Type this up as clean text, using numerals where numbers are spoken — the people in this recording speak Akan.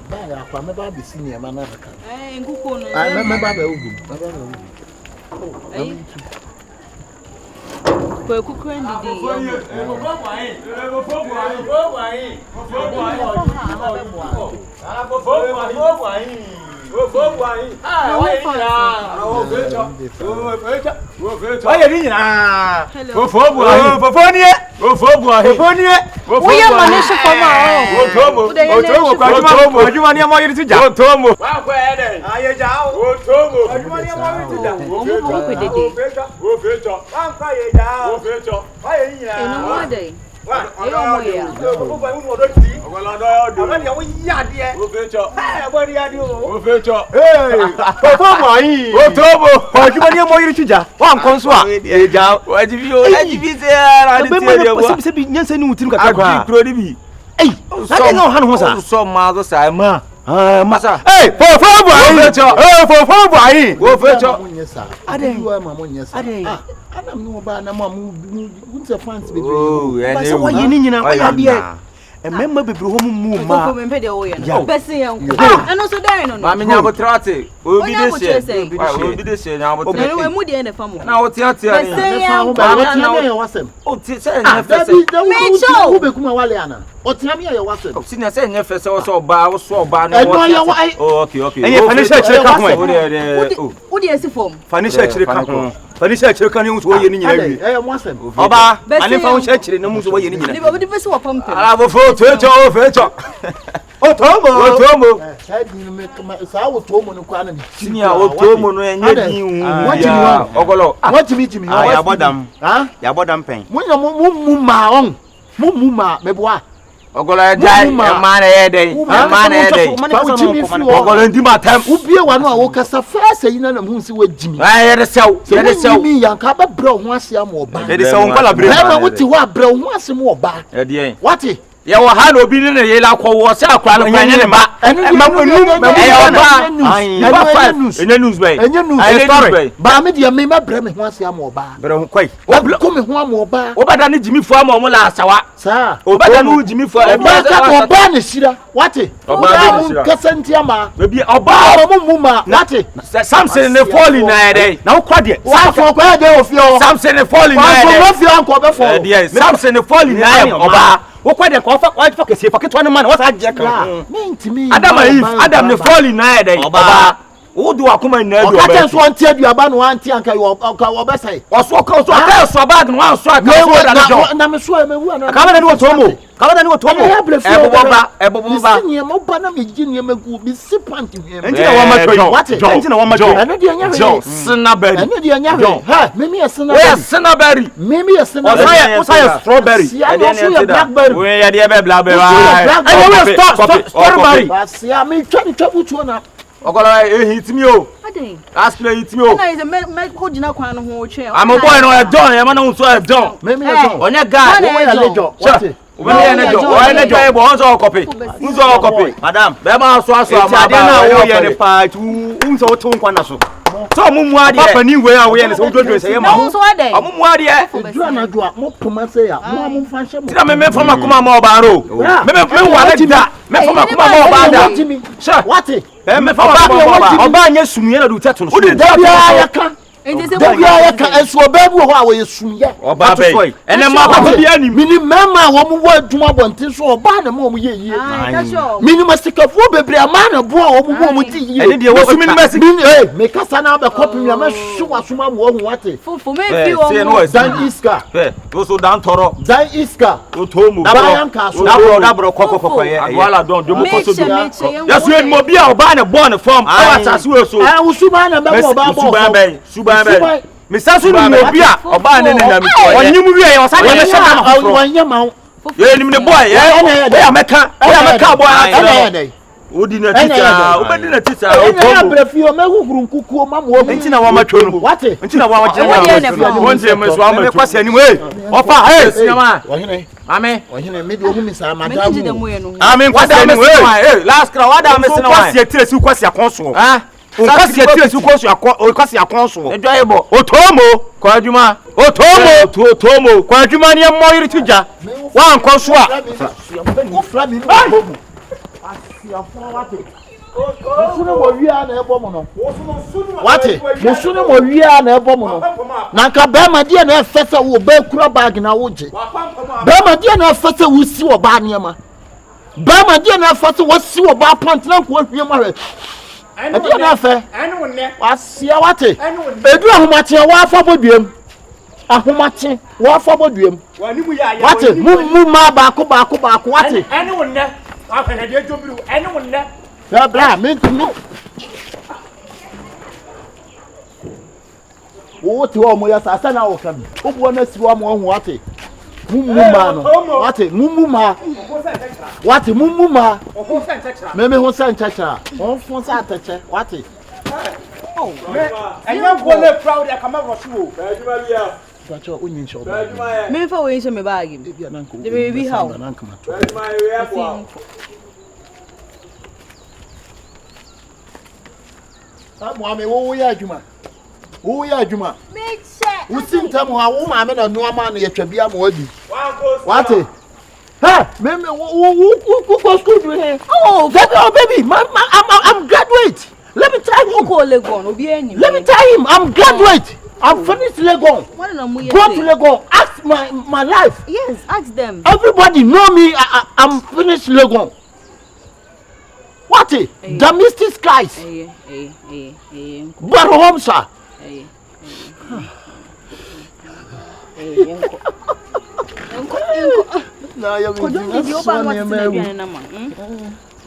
Baya kwa me ba be senior man na ka. Nkuko no. Me ba be ugu. Kwa kuku ndidi. Masa. Hey, for boy. Go fetch. Adam no ba na mamu unse fans be. Oh, ba se wo yini nyina wo ya de. Ememma bebre ho mu ma. Ko me pede wo ye no. Besi yan. Eno so dai no. Ma me nya botrate. Obi de se. Obi de se nya botrate. No we mu de na famo. Na wo tia tia ni. Besi yan. Ba na ya wasem. O ti se nya fese. Me cho. Wo be kuma wale ana. O tia me ya wasem. O senior se nya fese wo so ba wo so ba no. Okay. Enye financial chire ka ho. Wo de esi form. Financial chire ka ho. Financial chire ka ni wo so ye ni nyina wi. Wasem. Oba, ani fa wo chire na mu so ye ni nyina. Ni ba wo de besi wo pam pam. Ala bo fo fecho. O tomo. Sa wo tomo no kwa na ni. Senior o tomo no enye din wu. Ya ogolo. What me Ya bodam. Ya bodam pen. Mu ma meboa. Ogolo dai e ma na ye dai. E ma na ye dai. Ogolo ndi matam. Ubie wa no a wo kasa fasa yina na hu si wa jimi. Ye de sew. Mi yanka ba bre ho ase am oba. Ye de sew nkwala bre. Na wo ti wa bre ho ase mo oba. E de. What? Ya wo ha na obi ni na ye la kwa wo se akwa no kwanye ne ba. Ma monum e oba. Enye news bay. Enye story. Ba me de me ma bre me ho ase am oba. Bre ho kwai. Ko me ho am oba. Obada ne jimi fo am o mo la asawa. Sa. Obada no jimi fo. Oba ne shira. What? Oba ne shira. Kasanti ama. Bebi oba mu ma. What? Samson ne falling na dey. Na wo kwa de. Sa fo kwa de ofie o. Samson ne falling na dey. Wa fo anko be fo. Dey. Samson ne falling na dey oba. Wo kwa de ko fa kese fa ketwa ne man wo sa je kan. Adam ne falling na dey oba. Wo do akoma na do oba. O ka so anti aduaba no anti anka wo be sai. O so ka so bag no an so aka na me so me wu na. Ka ba na ni wo tomo. Ebo ni mo ba na me gi ni me gu bi si panty hwe. Enti na wa ma twa. What? Enti na wa ma twa. Eno de anya hwe. John Sinaberi. Eno de anya hwe. Ha, me me Sinaberi. Me me Sinaberi. O say strawberry. Ya no so ya blackberry. We ya de be blackberry. Strawberry. Asia me twa ni twa butu na. Ogolo hit me o. Aden. Ask me hit me o. Na is me ko jina kwan no ho twe. I'm a boy no e John, e ma na so e John. Me John. Onye guy. Wo ya lejo. What? Obele na John. O na John e bo onzo copy. Onzo copy. Madam, be ma so ama ba na wo ye ne pa tu unso wo to nkwa na so. So mumu ade. Papa ni we a wo ye ne so dodro se ye ma. No so ade. Mumu ade. Dua na dua mo poma se ya. Mo am fa hye mo. Tira me fama kuma ma oba ro. Me wa na da. Me fama kuma ma oba da. Sure. What? Me fama kuma ma oba anya sumye na do teto no. Wo de da bia ya kan. Da bia ya kan enso oba bu ho a wo ye sumye. Oba be. Ene ma papa bia ni. Mini mema wo mo wo aduma bontin so oba na mo ye yie. Mini masikafo bebre ama na bo a wo mo ti yie. Ene de wo sumi ni masik. Me kasa na be kopim ya me hwa suma mo ho wate. Fufu me fi wo. Dan iska. Wo so dan toro. Dan iska. O tomo. Dabro kokoko ye. Agwala don de mo koso do. Ya so en mo bia oba na born from. Awa sase we so. Usuma na be oba bo. Suban Me sasu ni obi a oba ne na mi ko. Onyim wi e o sa de me shaka na ho. Wanyama. Ye ni me boy ye. Ya meka boy ati. Odi na tita, obedi na tita. Ya brefio me hukuru nkukuo mamo. Enti na wa matwo no. Wate. Enti na wa wa jena. Wonje me so ama. Me kwase anim e. Ofa eh sinama. Wahene. Ame. Wahene me de ohu mi sa madam. Ame kwase anim eh. Last cra wada me sinama. Kwase tire si kwase akonso. Ah. Kwase tire si kwase akonso. Ejo ebo. Otomo. Kwa adwuma. Otomo. Kwa adwuma ne mo yiri tija. Wa ankonso a. asiafo wate musune mo wia na ebo mo no wate musune mo wia na ebo mo no na nka be ma die na efese wo ba kura bag na wo je be ma die na efese wo si wo ba niema be ma die na efese wo si wo ba pant na ko hwie ma hwe ade na afa asia wate edu ahomache wo afa boduem ahomache wo afa boduem wate mu ma ba ko wate ene wonne afa na de jobiru ene wonne ya bra me no wo ti wo mo ya sa na wo kan obuo na si wo mo hu wate mumuma no wate mumuma wate mumuma me ho san chacha on fon sa tache wate oh enya go na proud ya kama roshi wo aduma bia bacho onyin sho me fa we nse me bag im the baby how aduma we abo mo ame wo ya aduma wo ya aduma me che usintam ha wo ma me na no ama no yetwa bia ma wadi wate ha me wo go school do here oh baby I'm graduate. Let me tell him let me tell him I'm graduate. I'm finished Legon. Go to Legon. Ask my life. Yes, ask them. Everybody know me. I'm finished Legon. What it? The misty skies. But home, sir. Now you're